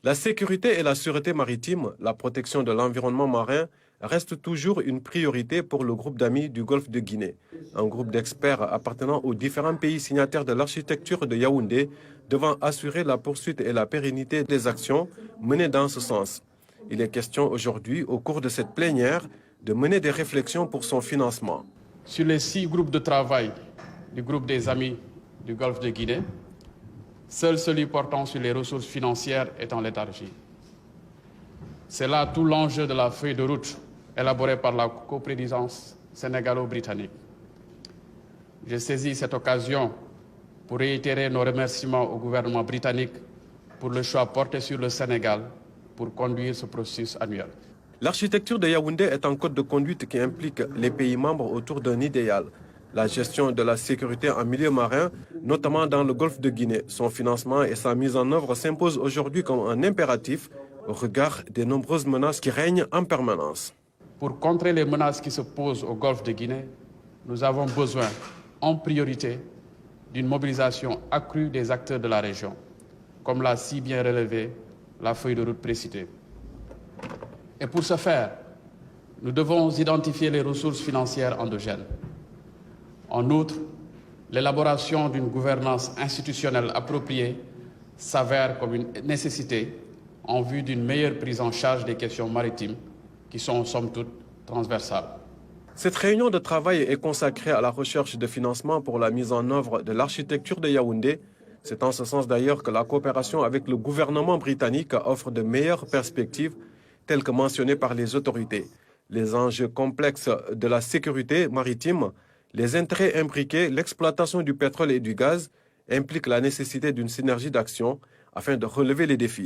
La sécurité et la sûreté maritime, la protection de l'environnement marin, restent toujours une priorité pour le groupe d'amis du Golfe de Guinée, un groupe d'experts appartenant aux différents pays signataires de l'architecture de Yaoundé, devant assurer la poursuite et la pérennité des actions menées dans ce sens. Il est question aujourd'hui, au cours de cette plénière, de mener des réflexions pour son financement. Sur les 6 groupes de travail du groupe des amis du Golfe de Guinée, seul celui portant sur les ressources financières est en léthargie. C'est là tout l'enjeu de la feuille de route élaborée par la coprésidence sénégalo-britannique. J'ai saisi cette occasion pour réitérer nos remerciements au gouvernement britannique pour le choix porté sur le Sénégal pour conduire ce processus annuel. L'architecture de Yaoundé est un code de conduite qui implique les pays membres autour d'un idéal. La gestion de la sécurité en milieu marin, notamment dans le golfe de Guinée. Son financement et sa mise en œuvre s'imposent aujourd'hui comme un impératif au regard des nombreuses menaces qui règnent en permanence. Pour contrer les menaces qui se posent au golfe de Guinée, nous avons besoin, en priorité, d'une mobilisation accrue des acteurs de la région, comme l'a si bien relevé la feuille de route précitée. Et pour ce faire, nous devons identifier les ressources financières endogènes. En outre, l'élaboration d'une gouvernance institutionnelle appropriée s'avère comme une nécessité en vue d'une meilleure prise en charge des questions maritimes qui sont, somme toute, transversales. Cette réunion de travail est consacrée à la recherche de financement pour la mise en œuvre de l'architecture de Yaoundé. C'est en ce sens d'ailleurs que la coopération avec le gouvernement britannique offre de meilleures perspectives, telles que mentionnées par les autorités. Les enjeux complexes de la sécurité maritime, les intérêts imbriqués, l'exploitation du pétrole et du gaz impliquent la nécessité d'une synergie d'action afin de relever les défis.